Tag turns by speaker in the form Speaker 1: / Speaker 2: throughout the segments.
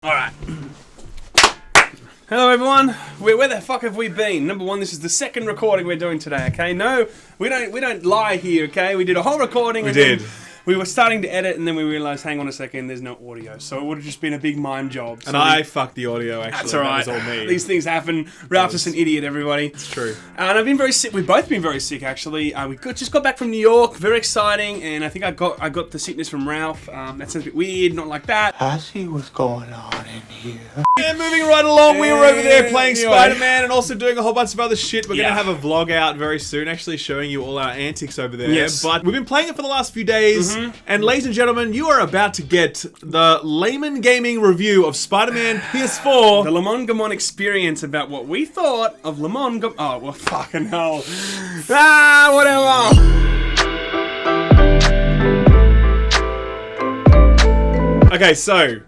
Speaker 1: Alright. Hello everyone. Where the fuck have we been? Number one, this is the second recording we're doing today, okay? No, we don't lie here, okay? We did a whole recording.
Speaker 2: We did.
Speaker 1: We were starting to edit and then we realised, hang on a second, there's no audio. So it would have just been a big mime job. So
Speaker 2: and I fucked the audio, actually.
Speaker 1: That's alright.
Speaker 2: That was all me.
Speaker 1: These things happen. Ralph's just an idiot, everybody.
Speaker 2: It's true.
Speaker 1: And I've been very sick. We've both been very sick, actually. Just got back from New York. Very exciting. And I think I got the sickness from Ralph. That sounds a bit weird. Not like that.
Speaker 3: I see what's going on in here.
Speaker 2: And moving right along, we were over there playing Spider-Man and also doing a whole bunch of other shit. We're going to have a vlog out very soon, actually showing you all our antics over there.
Speaker 1: Yes.
Speaker 2: But we've been playing it for the last few days. And ladies and gentlemen, you are about to get the Laymen Gaming review of Spider-Man PS4.
Speaker 1: The Lamon Gamon experience about what we thought of Lamon Gamon. Oh, well, fucking hell. Whatever.
Speaker 2: Okay, so...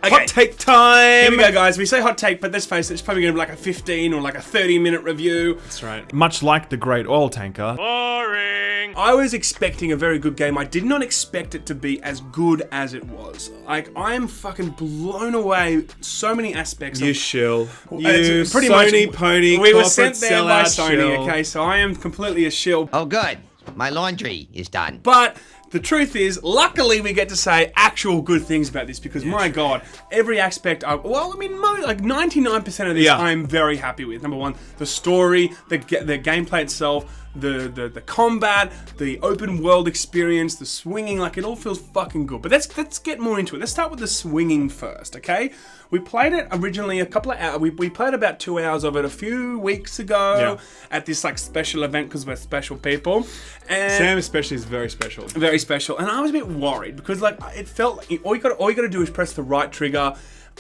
Speaker 2: Hot take time!
Speaker 1: Here we go, guys. We say hot take, but let's face it, it's probably going to be like a 15 or like a 30-minute review.
Speaker 2: That's right. Much like the Great Oil Tanker.
Speaker 1: Boring! I was expecting a very good game. I did not expect it to be as good as it was. Like, I am fucking blown away so many aspects.
Speaker 2: You shill.
Speaker 1: You
Speaker 2: pretty
Speaker 1: Sony
Speaker 2: much, pony,
Speaker 1: we were sent there by Sony,
Speaker 2: shill.
Speaker 1: okay? So I am completely a shill.
Speaker 4: Oh, good. My laundry is done.
Speaker 1: But the truth is, luckily we get to say actual good things about this because, my God, every aspect of, well, I mean, like 99% of this I'm very happy with. Number one, the story, the gameplay itself, the combat, the open world experience, the swinging, like it all feels fucking good. But let's get more into it. Let's start with the swinging first, okay? We played it originally a couple of hours. We played about 2 hours of it a few weeks ago at this like special event because we're special people. And
Speaker 2: Sam especially is very special.
Speaker 1: Very special. And I was a bit worried because like it felt like all you got to do is press the right trigger.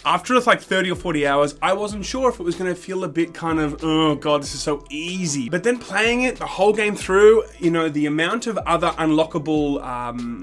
Speaker 1: After like 30 or 40 hours, I wasn't sure if it was going to feel a bit kind of, oh God, this is so easy. But then playing it the whole game through, you know, the amount of other unlockable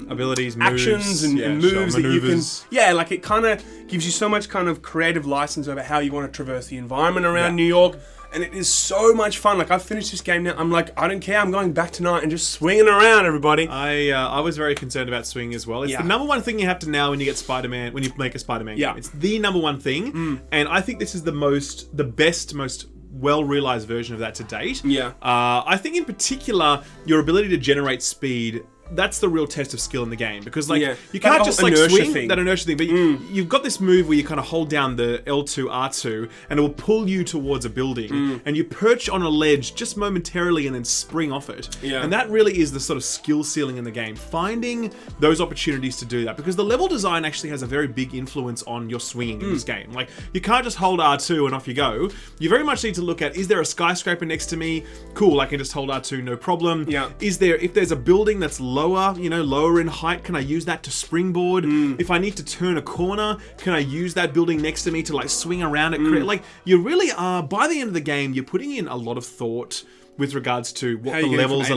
Speaker 2: abilities,
Speaker 1: actions
Speaker 2: moves,
Speaker 1: and moves that you can...
Speaker 2: Yeah,
Speaker 1: like it kind of gives you so much kind of creative license over how you want to traverse the environment around New York. And it is so much fun. Like, I've finished this game now. I'm like, I don't care. I'm going back tonight and just swinging around, everybody.
Speaker 2: I was very concerned about swinging as well. It's the number one thing you have to now when you get Spider-Man, when you make a Spider-Man game. It's the number one thing. And I think this is the best, most well-realized version of that to date. I think in particular, your ability to generate speed, that's the real test of skill in the game because like you can't just like swing that inertia thing, but you've got this move where you kind of hold down the L2 R2 and it will pull you towards a building and you perch on a ledge just momentarily and then spring off it. And that really is the sort of skill ceiling in the game, finding those opportunities to do that because the level design actually has a very big influence on your swinging in this game. Like you can't just hold R2 and off you go. You very much need to look at, is there a skyscraper next to me? Cool, I can just hold R2, no problem. If there's a building that's lower in height, can I use that to springboard? If I need to turn a corner, can I use that building next to me to like swing around it? Like you really are, by the end of the game, you're putting in a lot of thought with regards to what the levels are.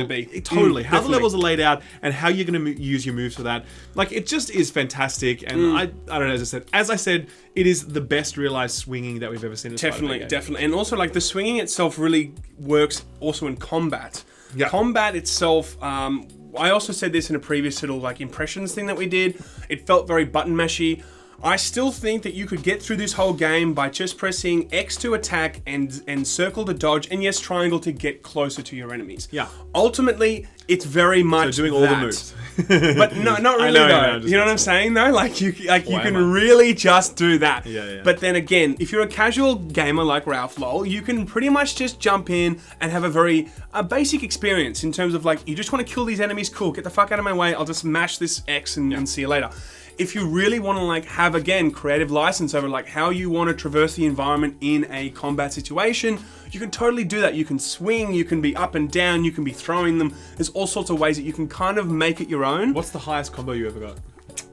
Speaker 2: How the levels are laid out and how you're going to use your moves for that. Like it just is fantastic. And I don't know, as I said, it is the best realized swinging that we've ever seen.
Speaker 1: Definitely. And also like the swinging itself really works also in combat. Combat itself, I also said this in a previous little like impressions thing that we did. It felt very button mashy. I still think that you could get through this whole game by just pressing X to attack and circle to dodge, and yes, triangle to get closer to your enemies. Ultimately, it's very much
Speaker 2: doing all the moves.
Speaker 1: But no, not really though. You know what I'm saying though? Like you can really just do that. But then again, if you're a casual gamer like Ralph Lol, you can pretty much just jump in and have a basic experience in terms of like, you just want to kill these enemies, cool, get the fuck out of my way, I'll just mash this X and see you later. If you really want to like have, again, creative license over like how you want to traverse the environment in a combat situation, you can totally do that. You can swing, you can be up and down, you can be throwing them. There's all sorts of ways that you can kind of make it your own.
Speaker 2: What's the highest combo you ever got?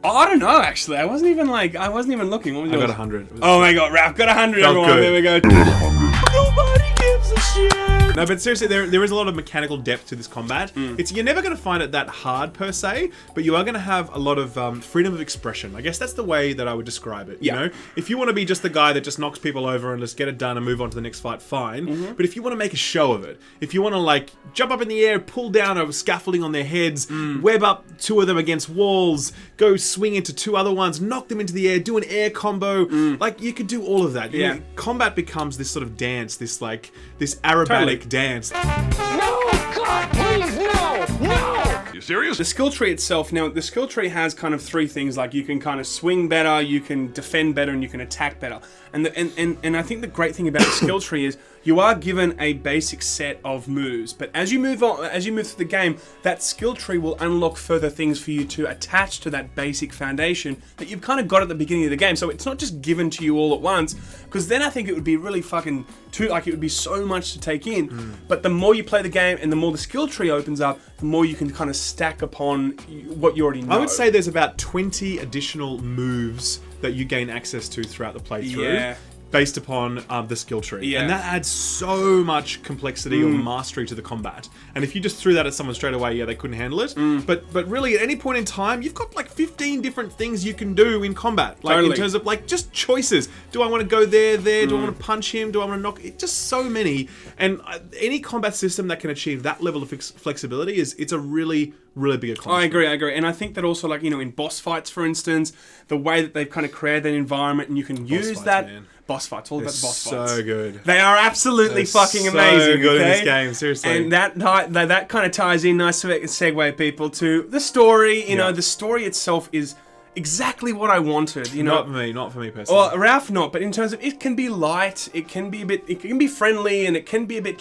Speaker 1: Oh, I don't know, actually. I wasn't even looking. What was yours?
Speaker 2: I got 100.
Speaker 1: Oh my God, Ralph got 100, everyone.
Speaker 2: Good.
Speaker 1: There we go. Nobody gives
Speaker 2: gives a shit? No, but seriously, there is a lot of mechanical depth to this combat. You're never going to find it that hard per se, but you are going to have a lot of freedom of expression. I guess that's the way that I would describe it. You know, if you want to be just the guy that just knocks people over and just get it done and move on to the next fight, fine. But if you want to make a show of it, if you want to like jump up in the air, pull down a scaffolding on their heads, web up 2 of them against walls, go swing into 2 other ones, knock them into the air, do an air combo, like you could do all of that. You know, combat becomes this sort of dance, this aerobatic dance.
Speaker 5: No, God, please, no!
Speaker 6: You serious?
Speaker 1: The skill tree itself, now the skill tree has kind of 3 things, like you can kind of swing better, you can defend better, and you can attack better. And I think the great thing about the skill tree is you are given a basic set of moves, but as you move on, as you move through the game, that skill tree will unlock further things for you to attach to that basic foundation that you've kind of got at the beginning of the game. So it's not just given to you all at once, because then I think it would be really fucking it would be so much to take in. But the more you play the game and the more the skill tree opens up, the more you can kind of stack upon what you already know.
Speaker 2: I would say there's about 20 additional moves that you gain access to throughout the playthrough. Based upon the skill tree. And that adds so much complexity or mastery to the combat. And if you just threw that at someone straight away, they couldn't handle it. But really, at any point in time, you've got like 15 different things you can do in combat. Like in terms of like just choices. Do I want to go there? Do I want to punch him? Do I want to knock? Just so many. And any combat system that can achieve that level of flexibility it's a really big accomplishment.
Speaker 1: I agree. And I think that also, like, you know, in boss fights, for instance, the way that they've kind of created that environment and you can use that... Boss fights, all about the boss fights.
Speaker 2: So good.
Speaker 1: They are absolutely fucking amazing.
Speaker 2: So good in this game, seriously.
Speaker 1: And that kind of ties in, nice segue, people, to the story. You know, the story itself is exactly what I wanted. You know,
Speaker 2: not for me personally.
Speaker 1: Well, Ralph, not. But in terms of, it can be light, it can be friendly, and it can be a bit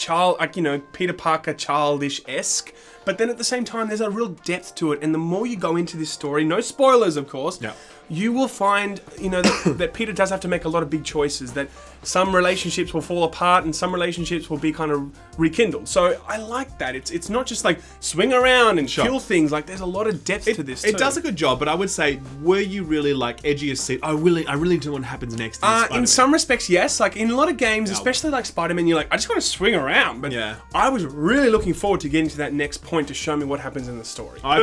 Speaker 1: Peter Parker childish-esque. But then at the same time, there's a real depth to it. And the more you go into this story, no spoilers, of course. You will find, you know, that Peter does have to make a lot of big choices, that some relationships will fall apart and some relationships will be kind of rekindled. So I like that. It's not just like swing around and kill things. Like, there's a lot of depth to this too.
Speaker 2: It does a good job, but I would say, were you really like edgy as seat? I really know what happens next.
Speaker 1: In some respects, yes. Like in a lot of games, especially like Spider-Man, you're like, I just want to swing around. But I was really looking forward to getting to that next point to show me what happens in the story.
Speaker 2: I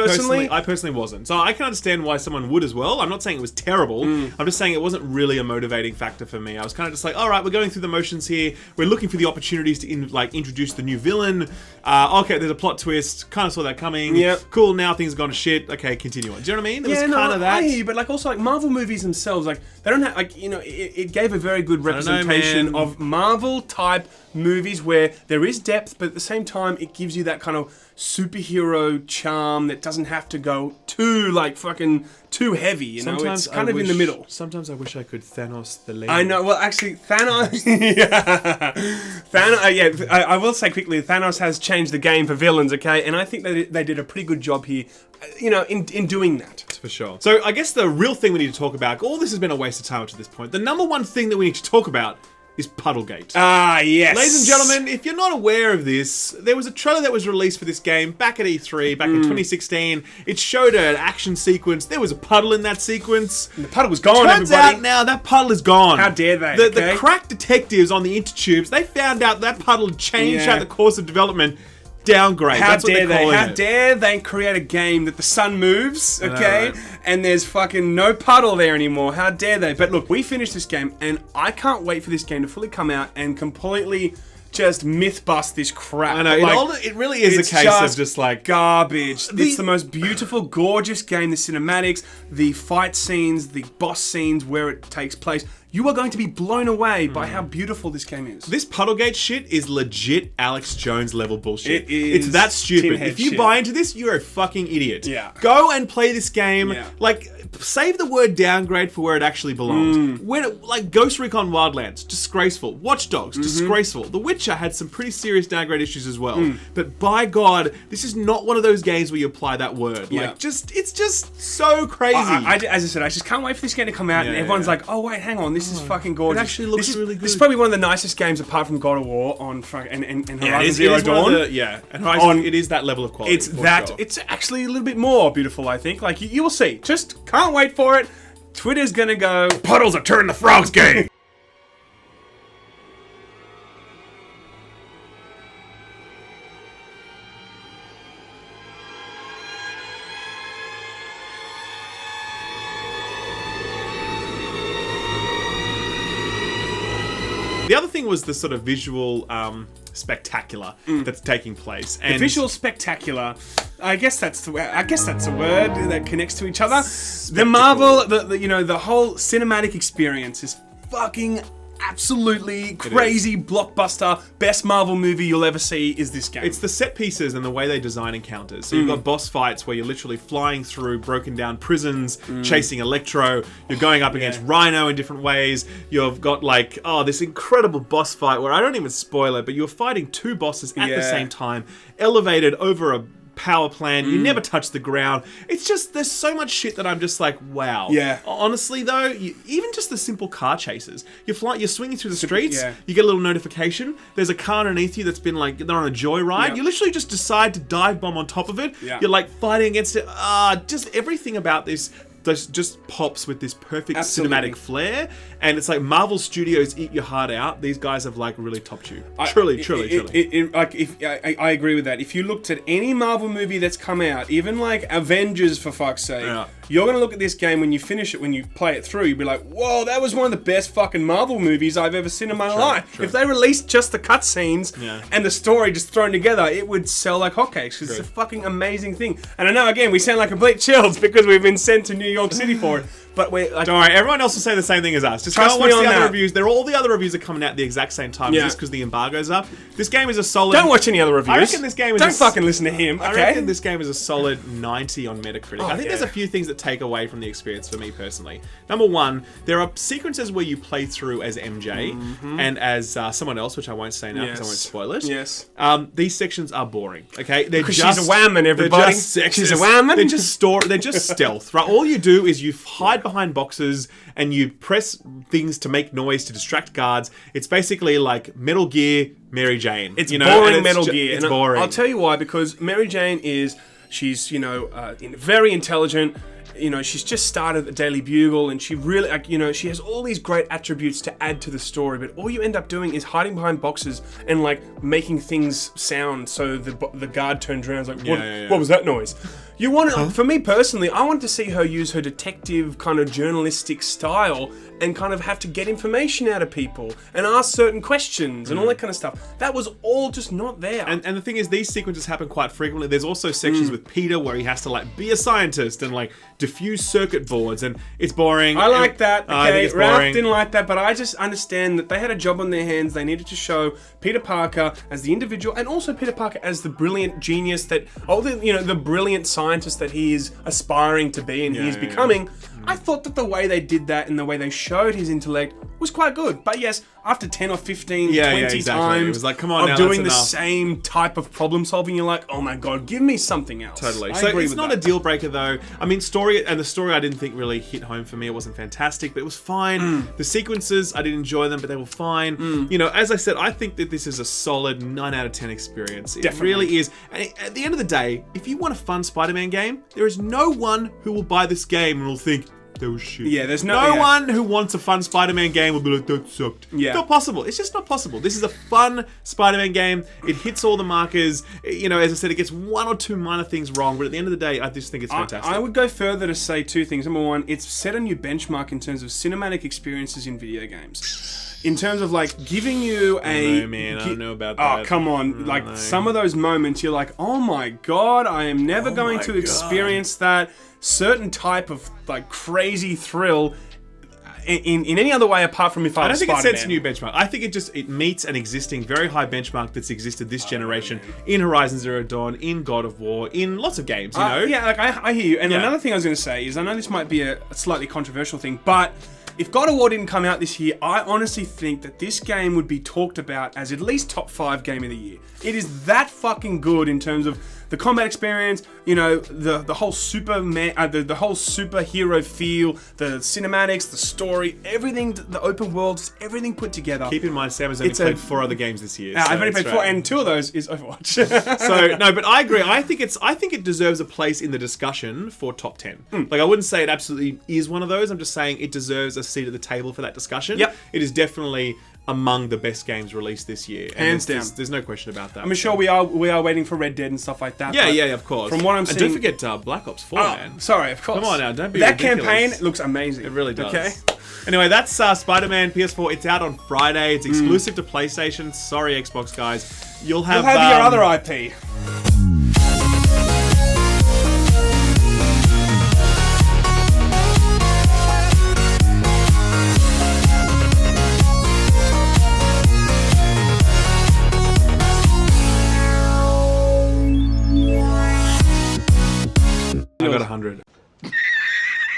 Speaker 2: personally wasn't. So I can understand why someone would as well. I'm not saying it was terrible. I'm just saying it wasn't really a motivating factor for me. I was kind of just like, all right, we're going through the motions here. We're looking for the opportunities to introduce the new villain. Okay, there's a plot twist. Kind of saw that coming. Cool. Now things have gone to shit. Okay, continue on. Do you know what I mean? It was kind of that.
Speaker 1: I hear you, but like also like Marvel movies themselves, like they don't have like, you know, it gave a very good representation of Marvel type movies where there is depth, but at the same time it gives you that kind of superhero charm that doesn't have to go too like fucking too heavy, you know. It's kind of in the middle.
Speaker 2: Sometimes I wish I could Thanos the Laymen.
Speaker 1: I know. Well, actually, Thanos. I will say quickly, Thanos has changed the game for villains. Okay, and I think that they did a pretty good job here, you know, in doing that.
Speaker 2: For sure. So I guess the real thing we need to talk about. All this has been a waste of time up to this point. The number one thing that we need to talk about is Puddlegate.
Speaker 1: Ah, yes.
Speaker 2: Ladies and gentlemen, if you're not aware of this, there was a trailer that was released for this game back at E3, back in 2016. It showed an action sequence. There was a puddle in that sequence.
Speaker 1: And the puddle was gone,
Speaker 2: Turns out now that puddle is gone.
Speaker 1: How dare they?
Speaker 2: The crack detectives on the intertubes, they found out that puddle changed throughout the course of development. Downgrade.
Speaker 1: How dare they create a game that the sun moves, okay? And there's fucking no puddle there anymore. How dare they? But look, we finished this game, and I can't wait for this game to fully come out and completely just myth bust this crap.
Speaker 2: I know, like, it really is a case of just like
Speaker 1: garbage. It's the most beautiful, gorgeous game. The cinematics, the fight scenes, the boss scenes where it takes place. You are going to be blown away by how beautiful this game is.
Speaker 2: This Puddlegate shit is legit Alex Jones level bullshit.
Speaker 1: It is.
Speaker 2: It's that stupid. If you buy into this, you're a fucking idiot.
Speaker 1: Yeah.
Speaker 2: Go and play this game. Yeah. Like, save the word downgrade for where it actually belongs. Like Ghost Recon Wildlands, disgraceful. Watch Dogs, disgraceful. The Witcher had some pretty serious downgrade issues as well. But by God, this is not one of those games where you apply that word.
Speaker 1: Yeah.
Speaker 2: Like, it's just so crazy.
Speaker 1: As I said, I just can't wait for this game to come out, and everyone's like, oh wait, hang on, this is fucking gorgeous.
Speaker 2: It actually looks really good.
Speaker 1: This is probably one of the nicest games apart from God of War and Horizon Zero Dawn.
Speaker 2: And Horizon, it is that level of quality.
Speaker 1: It's actually a little bit more beautiful, I think. Like, you will see. Just can't wait for it. Twitter's gonna go, Puddle's a turn the frogs game.
Speaker 2: The other thing was the sort of visual spectacular that's taking place. And
Speaker 1: the visual spectacular. I guess that's a word that connects to each other. The Marvel, the whole cinematic experience is fucking absolutely crazy blockbuster. Best Marvel movie you'll ever see is this game.
Speaker 2: It's the set pieces and the way they design encounters. So you've got boss fights where you're literally flying through broken down prisons, chasing Electro. You're going up against Rhino in different ways. You've got like, this incredible boss fight where I don't even spoil it, but you're fighting two bosses at the same time, elevated over a power plant. You never touch the ground. It's just, there's so much shit that I'm just like, wow.
Speaker 1: Yeah.
Speaker 2: Honestly though, even just the simple car chases. You're swinging through the streets, you get a little notification, there's a car underneath you that's been like, they're on a joyride. You literally just decide to dive bomb on top of it. You're like fighting against it. Just everything about this just pops with this perfect cinematic flair, and it's like Marvel Studios eat your heart out. These guys have like really topped you. Truly.
Speaker 1: I agree with that. If you looked at any Marvel movie that's come out, even like Avengers for fuck's sake, you're gonna look at this game when you finish it, when you play it through, you'll be like, whoa, that was one of the best fucking Marvel movies I've ever seen in my life. If they released just the cutscenes and the story just thrown together, it would sell like hotcakes, because it's a fucking amazing thing. And I know, again, we sound like complete chills because we've been sent to New York City for it. But we're like,
Speaker 2: don't worry, everyone else will say the same thing as us. Just
Speaker 1: trust
Speaker 2: go and watch
Speaker 1: me
Speaker 2: the
Speaker 1: on
Speaker 2: other
Speaker 1: that.
Speaker 2: reviews. All the other reviews are coming out at the exact same time just because the embargo's up. This game is a solid.
Speaker 1: Don't watch any other reviews.
Speaker 2: I reckon this game is.
Speaker 1: Don't fucking listen to him. Okay?
Speaker 2: I reckon this game is a solid 90 on Metacritic. I think there's a few things that take away from the experience for me personally. Number one, there are sequences where you play through as MJ and as someone else, which I won't say now because I won't spoil it.
Speaker 1: Yes.
Speaker 2: These sections are boring. Okay, they're
Speaker 1: she's a whammon, everybody. She's a whammon.
Speaker 2: They're just They're just stealth. Right. All you do is you hide behind boxes and you press things to make noise to distract guards. It's basically like Metal Gear, Mary Jane.
Speaker 1: It's boring Metal Gear.
Speaker 2: It's boring.
Speaker 1: I'll tell you why, because Mary Jane she's very intelligent. She's just started the Daily Bugle, and she really, she has all these great attributes to add to the story, but all you end up doing is hiding behind boxes and like making things sound so the guard turns around and is like, what was that noise? You want to, for me personally, I want to see her use her detective kind of journalistic style and kind of have to get information out of people and ask certain questions and all that kind of stuff. That was all just not there.
Speaker 2: And the thing is, these sequences happen quite frequently. There's also sections with Peter where he has to like be a scientist and like diffuse circuit boards, and it's boring.
Speaker 1: I like that. Okay, Ralph didn't like that, but I just understand that they had a job on their hands. They needed to show Peter Parker as the individual, and also Peter Parker as the brilliant genius the brilliant scientist that he is aspiring to be and he is becoming. I thought that the way they did that and the way they showed his intellect was quite good. But yes, after 10 or 15, 20 times
Speaker 2: it was like, come on,
Speaker 1: of doing the same type of problem solving, you're like, oh my god, give me something else.
Speaker 2: Totally. So it's not a deal breaker though. I mean, the story I didn't think really hit home for me. It wasn't fantastic, but it was fine. The sequences, I didn't enjoy them, but they were fine. As I said, I think that this is a solid 9 out of 10 experience. It really is. And at the end of the day, if you want a fun Spider-Man game, there is no one who will buy this game and will think, that was shit.
Speaker 1: Yeah, there's
Speaker 2: no one who wants a fun Spider-Man game will be like, that sucked.
Speaker 1: Yeah.
Speaker 2: It's not possible. It's just not possible. This is a fun Spider-Man game. It hits all the markers. As I said, it gets one or two minor things wrong, but at the end of the day, I just think it's fantastic.
Speaker 1: I would go further to say two things. Number one, it's set a new benchmark in terms of cinematic experiences in video games. In terms of like giving you
Speaker 2: I don't know about that.
Speaker 1: Oh, come on. Some of those moments you're like, oh my god, I am never going to experience that certain type of like crazy thrill in any other way apart from if I was Spider-Man.
Speaker 2: I don't think it sets a new benchmark. I think it meets an existing very high benchmark that's existed this generation in Horizon Zero Dawn, in God of War, in lots of games,
Speaker 1: Yeah, I hear you. And another thing I was going to say is, I know this might be a slightly controversial thing, but if God of War didn't come out this year, I honestly think that this game would be talked about as at least top 5 game of the year. It is that fucking good in terms of the combat experience, the whole the whole superhero feel, the cinematics, the story, everything, the open world, everything put together.
Speaker 2: Keep in mind, Sam has only played 4 other games this year.
Speaker 1: I've only played 4, and 2 of those is Overwatch.
Speaker 2: But I agree. I think it deserves a place in the discussion for top 10. Like, I wouldn't say it absolutely is one of those. I'm just saying it deserves a seat at the table for that discussion.
Speaker 1: Yep.
Speaker 2: It is definitely among the best games released this year.
Speaker 1: Hands down.
Speaker 2: There's no question about that.
Speaker 1: I'm sure we are waiting for Red Dead and stuff like like that.
Speaker 2: Yeah, of course.
Speaker 1: From what I'm
Speaker 2: and
Speaker 1: seeing...
Speaker 2: don't forget Black Ops 4, man.
Speaker 1: Sorry, of course.
Speaker 2: Come on now, don't be
Speaker 1: That
Speaker 2: ridiculous.
Speaker 1: campaign looks amazing.
Speaker 2: It really does.
Speaker 1: Okay.
Speaker 2: Anyway, that's Spider-Man PS4. It's out on Friday. It's exclusive to PlayStation. Sorry, Xbox guys. You'll have
Speaker 1: your other IP.
Speaker 2: I got 100.